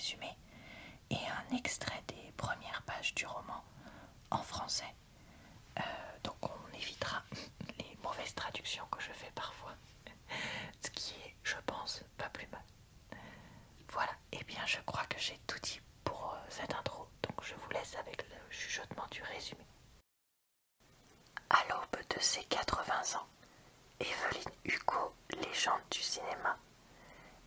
résumé et un extrait des premières pages du roman en français. Donc on évitera les mauvaises traductions que je fais parfois, ce qui est, je pense, pas plus mal. Voilà, et bien je crois que j'ai tout dit pour cette intro, donc je vous laisse avec le chuchotement du résumé. À l'aube de ses 80 ans, Evelyn Hugo, légende du cinéma,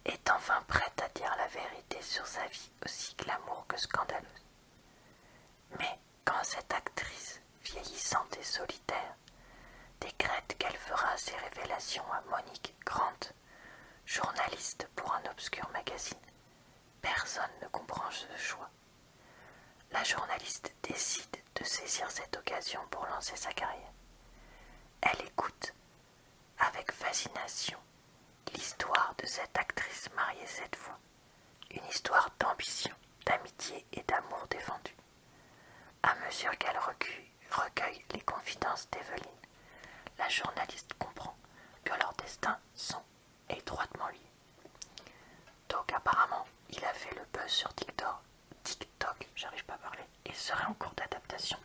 est enfin prête à dire la vérité sur sa vie aussi glamour que scandaleuse. Mais quand cette actrice, vieillissante et solitaire, décrète qu'elle fera ses révélations à Monique Grant, journaliste pour un obscur magazine, personne ne comprend ce choix. La journaliste décide de saisir cette occasion pour lancer sa carrière. Elle écoute, avec fascination, l'histoire de cette actrice mariée 7 fois. Une histoire d'ambition, d'amitié et d'amour défendu. À mesure qu'elle recueille les confidences d'Evelyn, la journaliste comprend que leurs destins sont étroitement liés. Donc apparemment, il a fait le buzz sur TikTok, j'arrive pas à parler, et serait en cours d'adaptation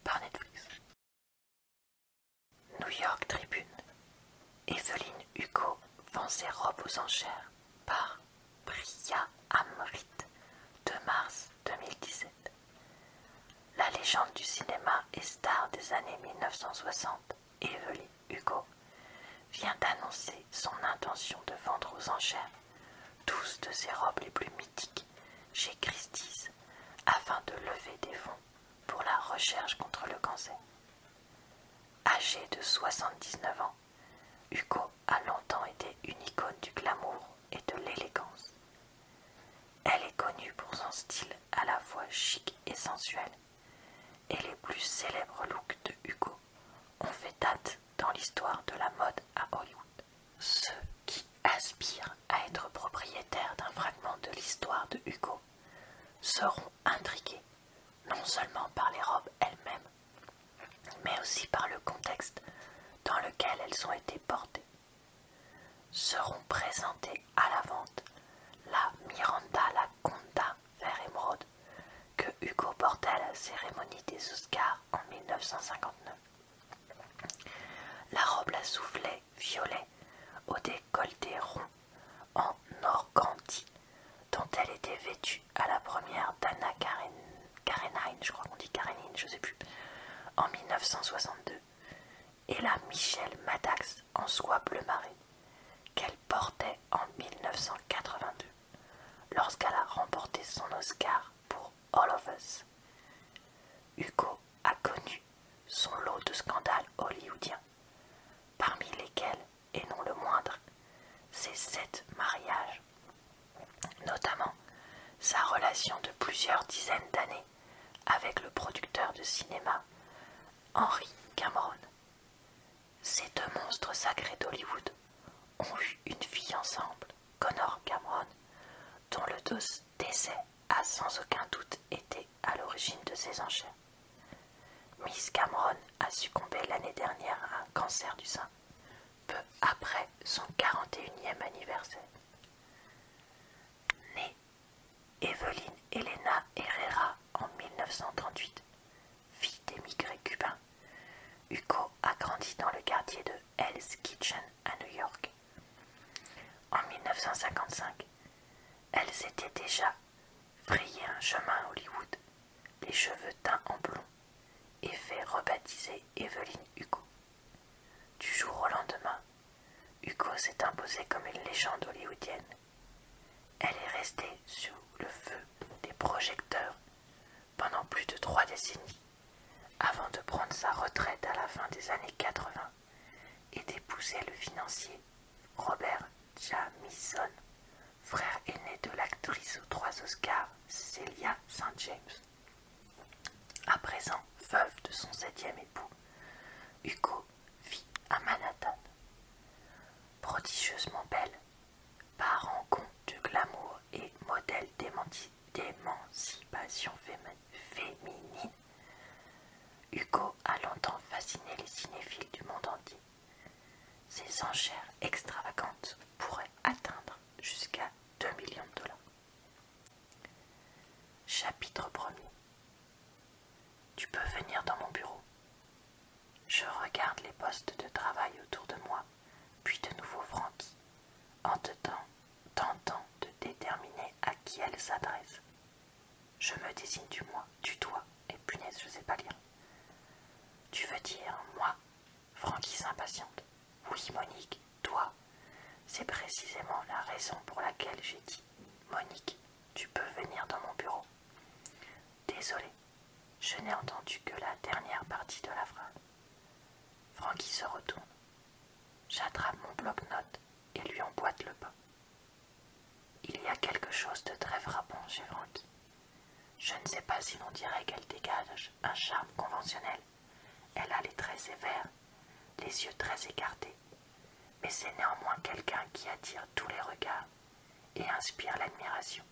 par Netflix. New York Tribune. Evelyn Hugo vend ses robes aux enchères par Priya Amrit, 2 mars 2017. La légende du cinéma et star des années 1960, Evelyn Hugo, vient d'annoncer son intention de vendre aux enchères 12 de ses robes les plus mythiques chez Christie's afin de lever des fonds pour la recherche contre le cancer. Âgée de 79 ans, Hugo a longtemps été une icône du glamour et de l'élégance. Elle est connue pour son style à la fois chic et sensuel, et les plus célèbres looks de Hugo ont fait date dans l'histoire de la mode à Hollywood. Ceux qui aspirent à être propriétaires d'un fragment de l'histoire de Hugo seront intrigués, non seulement par les robes elles-mêmes, mais aussi par le contexte dans lequel elles ont été portées. Seront présentées à la vente la Miranda Laconda vert émeraude que Hugo portait à la cérémonie des Oscars en 1959. La robe à soufflet violet au décolleté rond en organdie dont elle était vêtue à la première d'Anna Karenine, je crois qu'on dit Karenine, je sais plus, en 1962, et la Michelle Maddox en soie bleu marée qu'elle portait en 1982 lorsqu'elle a remporté son Oscar pour All of Us. Hugo a connu son lot de scandales hollywoodiens, parmi lesquels, et non le moindre, ses 7 mariages, notamment sa relation de plusieurs dizaines d'années avec le producteur de cinéma Henry Cameron. Ces 2 monstres sacrés d'Hollywood ont eu une fille ensemble, Connor Cameron, dont le décès a sans aucun doute été à l'origine de ces enchères. Miss Cameron a succombé l'année dernière à un cancer du sein, peu après son 41e anniversaire. Née Evelyn Elena Herrera en 1938, fille d'émigrés cubains, Hugo a grandi dans le quartier de Hell's Kitchen à New York. En 1955, elle s'était déjà frayé un chemin à Hollywood, les cheveux teints en blond, et fait rebaptiser Evelyn Hugo. Du jour au lendemain, Hugo s'est imposée comme une légende hollywoodienne. Elle est restée sous le feu des projecteurs pendant plus de 3 décennies, avant de prendre sa retraite à la fin des années 80 et d'épouser le financier Robert Jamieson, frère aîné de l'actrice aux 3 Oscars Celia St. James. À présent veuve de son 7e époux, Hugo vit à Manhattan. Prodigieusement belle, parent con du glamour et modèle d'émancipation féminine, Hugo a longtemps fasciné les cinéphiles du monde entier. Ses enchères extravagantes pourraient atteindre jusqu'à 2 millions de dollars. C'est précisément la raison pour laquelle j'ai dit « Monique, tu peux venir dans mon bureau ». Désolé, je n'ai entendu que la dernière partie de la phrase. Frankie se retourne. J'attrape mon bloc-notes et lui emboîte le pas. Il y a quelque chose de très frappant chez Frankie. Je ne sais pas si l'on dirait qu'elle dégage un charme conventionnel. Elle a les traits sévères, les yeux très écartés, mais c'est néanmoins quelqu'un qui attire tous les regards et inspire l'admiration.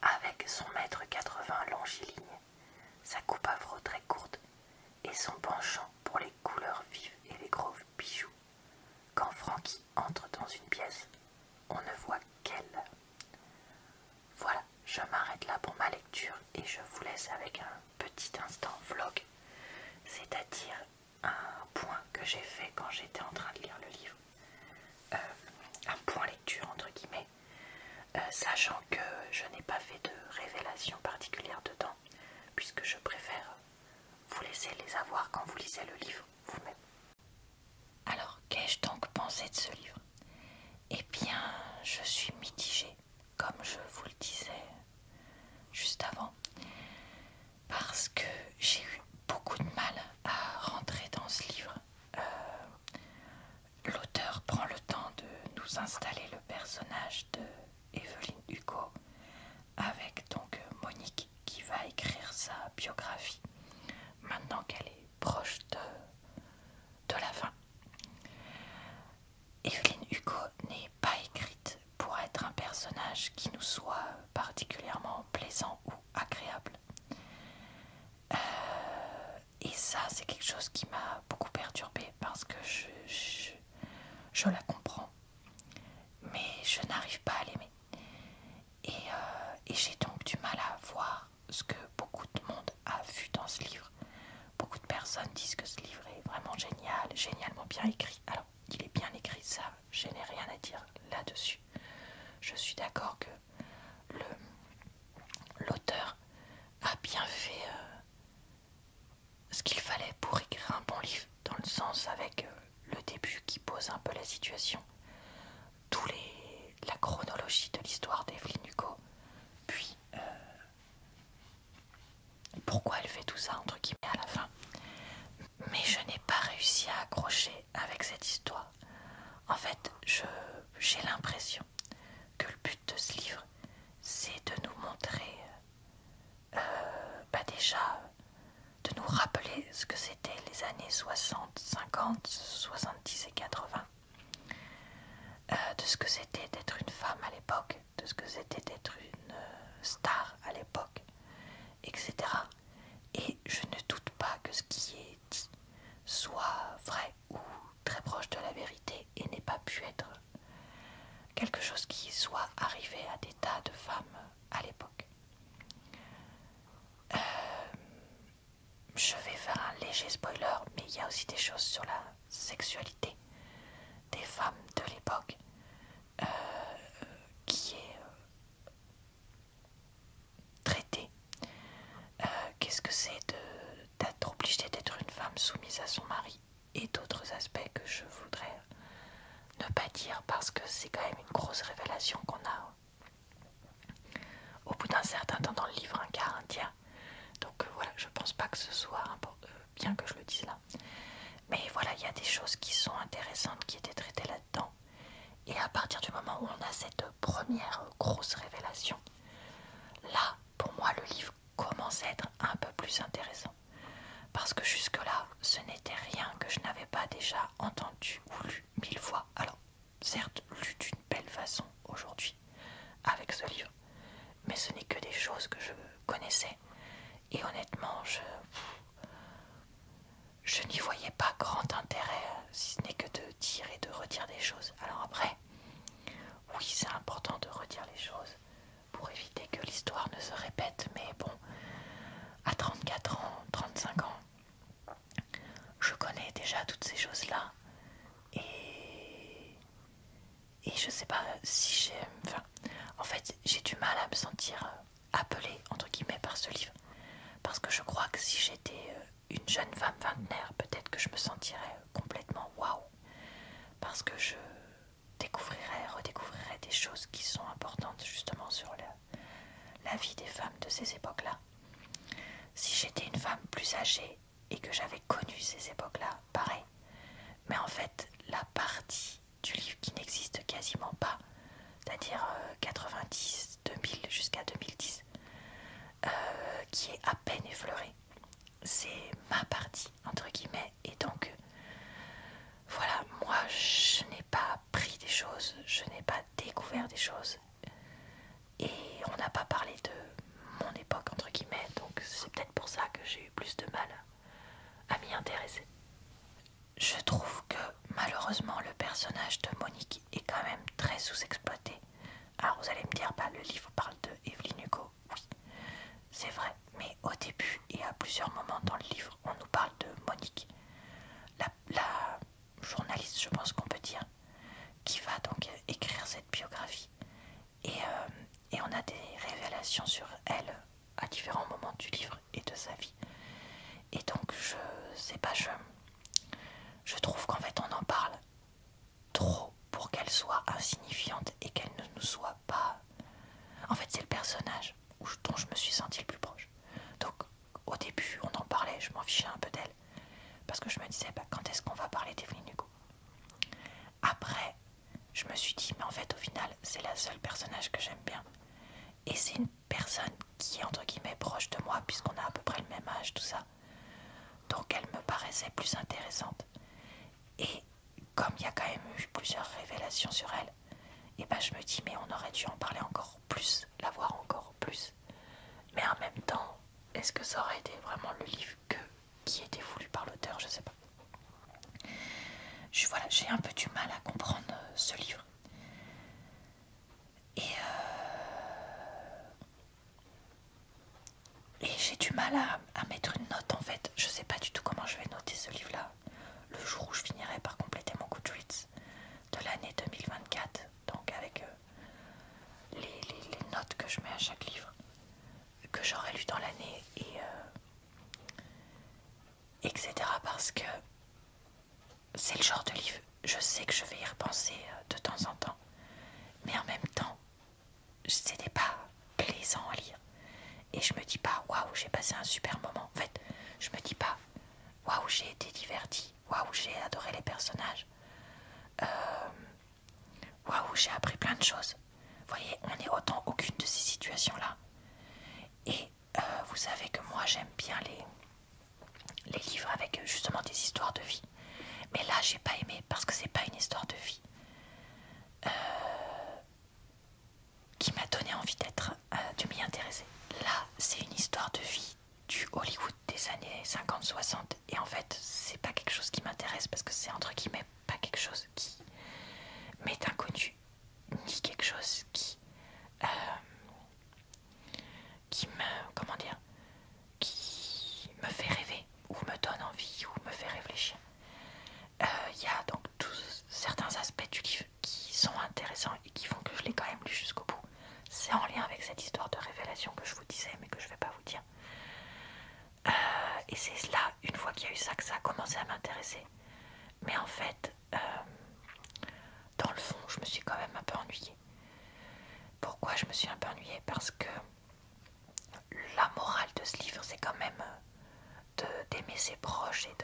Avec son mètre 80 longiligne, sa coupe afro très courte et son penchant pour les couleurs vives et les gros bijoux, quand Frankie entre dans une pièce, on ne voit qu'elle. Voilà, je m'arrête là pour ma lecture et je vous laisse avec un petit instant vlog, c'est-à-dire un point que j'ai fait quand j'étais en train de lire le livre. Un point lecture entre guillemets, sachant que je n'ai pas fait de révélation particulière dedans, puisque je préfère vous laisser les avoir quand vous lisez le livre vous-même. Alors, qu'ai-je donc pensé de ce livre? Eh bien, je suis mitigée, comme je vous le disais juste avant, parce que j'ai eu beaucoup de mal à rentrer dans ce livre. L'auteur prend le temps de nous installer le personnage de Evelyn Hugo, avec donc Monique qui va écrire sa biographie, maintenant qu'elle est proche de la fin. Evelyn Hugo n'est pas écrite pour être un personnage qui nous soit particulièrement plaisant ou agréable. Et ça, c'est quelque chose qui m'a beaucoup perturbée parce que je la comprends, mais je n'arrive pas à l'aimer. Et j'ai donc du mal à voir ce que beaucoup de monde a vu dans ce livre. Beaucoup de personnes disent que ce livre est vraiment génial, génialement bien écrit. Alors, il est bien écrit, ça, je n'ai rien à dire là-dessus. Je suis d'accord que l'auteur a bien fait ce qu'il fallait pour écrire un bon livre, dans le sens avec le début qui pose un peu la situation, la chronologie de l'histoire d'Evelyn Hugo, puis pourquoi elle fait tout ça entre guillemets à la fin. Mais je n'ai pas réussi à accrocher avec cette histoire. En fait, j'ai l'impression que le but de ce livre, c'est de nous montrer, déjà, de nous rappeler ce que c'était les années 60, 50, 70 et 80, de ce que c'était d'être une femme à l'époque, de ce que c'était d'être une star à l'époque, etc. Et je ne doute pas que ce qui est dit soit vrai ou très proche de la vérité et n'ait pas pu être quelque chose qui soit arrivé à des tas de femmes à l'époque. Je vais faire un léger spoiler, mais il y a aussi des choses sur la sexualité des femmes de l'époque qui est traitée. Qu'est-ce que c'est d'être obligée d'être une femme soumise à son mari et d'autres aspects que je voudrais ne pas dire parce que c'est quand même une grosse révélation qu'on a au bout d'un certain temps dans le livre, un quart, un tiers. Donc voilà, je pense pas que ce soit bien que je le dise là. Mais voilà, il y a des choses qui sont intéressantes qui étaient traitées là-dedans. Et à partir du moment où on a cette première grosse révélation, là, pour moi, le livre commence à être un peu plus intéressant. Parce que jusque-là, ce n'était rien que je n'avais pas déjà entendu ou lu 1000 fois. Alors, certes, lu d'une belle façon aujourd'hui avec ce livre, mais ce n'est que des choses que je connaissais. Et honnêtement, je n'y voyais pas grand intérêt, si ce n'est que de dire et de redire des choses. Alors après, oui, c'est important de redire les choses pour éviter que l'histoire ne se répète, mais bon, à 34 ans, 35 ans, je connais déjà toutes ces choses-là, et je sais pas si en fait, j'ai du mal à me sentir appelée, entre guillemets, par ce livre, parce que je crois que si j'étais une jeune femme vingtenaire, peut-être que je me sentirais complètement waouh, parce que âgée et que j'avais connu ces époques-là, pareil. Mais en fait, la partie du livre qui n'existe quasiment pas, c'est-à-dire 90, 2000 jusqu'à 2010, qui est à peine effleurée, c'est ma partie, entre guillemets. Et donc, voilà, moi, je n'ai pas appris des choses, je n'ai pas découvert des choses. Et on n'a pas parlé de mon époque, entre guillemets, donc c'est peut-être pour ça que j'ai eu plus de mal à m'y intéresser. Je trouve que malheureusement le personnage de Monique est quand même très sous-exploité. Alors vous allez me dire, bah, le livre parle de Evelyn Hugo, oui, c'est vrai, mais au début et à plusieurs moments dans le livre, on nous parle de Monique, la journaliste, je pense qu'on peut dire, qui va donc écrire cette biographie. Et on a des révélations sur elle à différents moments du livre et de sa vie. Et donc je sais pas, je trouve qu'en fait on en parle trop pour qu'elle soit insignifiante et qu'elle ne nous soit pas... En fait c'est le personnage dont je me suis sentie le plus proche. Donc au début on en parlait, je m'en fichais un peu d'elle. Parce que je me disais, bah, quand est-ce qu'on va parler d'Evelyn Hugo? Après, je me suis dit, mais en fait au final c'est la seule personnage que j'aime bien. Et c'est une personne qui est entre guillemets proche de moi puisqu'on a à peu près le même âge, tout ça. Donc elle me paraissait plus intéressante. Et comme il y a quand même eu plusieurs révélations sur elle, et ben je me dis mais on aurait dû en parler encore plus, la voir encore plus. Mais en même temps, est-ce que ça aurait été vraiment le livre qui était voulu par l'auteur? Je sais pas. Voilà, j'ai un peu du mal à comprendre ce livre. Et j'ai du mal à mettre une note en fait. Je sais pas du tout comment je vais noter ce livre-là. Le jour où je finirai par compléter mon Goodreads de l'année 2024. Donc avec les notes que je mets à chaque livre que j'aurai lu dans l'année et etc. Parce que c'est le genre de livre, je sais que je vais y repenser de temps en temps. Mais en même temps, c'était pas plaisant à lire. Et je me dis pas, waouh, j'ai passé un super moment. En fait, je me dis pas, waouh, j'ai été divertie. Waouh, j'ai adoré les personnages. Waouh, j'ai appris plein de choses. Vous voyez, on n'est autant aucune de ces situations-là. Et vous savez que moi, j'aime bien les livres avec justement des histoires de vie. Mais là, j'ai pas aimé parce que c'est pas une histoire de vie qui m'a donné envie de m'y intéresser. Là, c'est une histoire de vie du Hollywood des années 50-60 et en fait, c'est pas quelque chose qui m'intéresse parce que c'est entre guillemets pas quelque chose qui m'est inconnu, ni quelque chose qui me, comment dire, qui me fait rêver ou me donne envie ou me fait réfléchir. Il y a donc certains aspects du livre qui sont intéressants et qui font que je l'ai quand même lu jusqu'au bout. C'est en lien avec cette histoire de révélation que je vous disais mais que je vais pas vous dire. Et c'est là, une fois qu'il y a eu ça, que ça a commencé à m'intéresser. Mais en fait, dans le fond, je me suis quand même un peu ennuyée. Pourquoi je me suis un peu ennuyée? Parce que la morale de ce livre, c'est quand même d'aimer ses proches et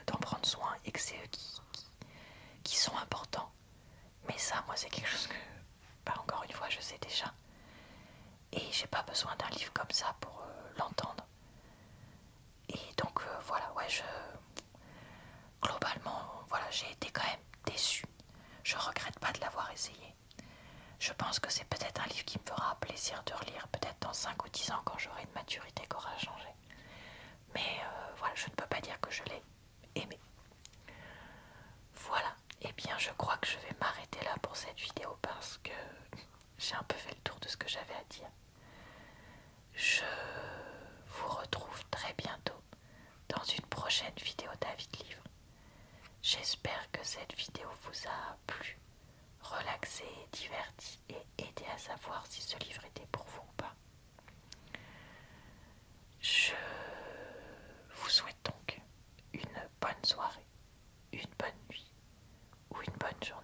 d'en prendre soin et que c'est eux qui sont importants. Mais ça, moi, c'est quelque chose que, bah, encore une fois, je sais déjà. Et j'ai pas besoin d'un livre comme ça pour l'entendre. Et donc, voilà, ouais, globalement, voilà, j'ai été quand même déçue. Je regrette pas de l'avoir essayé. Je pense que c'est peut-être un livre qui me fera plaisir de relire, peut-être dans 5 ou 10 ans quand j'aurai une maturité qui aura changé. Mais voilà, je ne peux pas dire que je l'ai aimé. Voilà, et bien je crois que je vais m'arrêter là pour cette vidéo parce que j'ai un peu fait le tour de ce que j'avais à dire. Je vous retrouve très bientôt dans une prochaine vidéo d'avis de livres. J'espère que cette vidéo vous a plu, relaxé, diverti et aidé à savoir si ce livre était pour vous ou pas. Je vous souhaite donc une bonne soirée, une bonne nuit ou une bonne journée.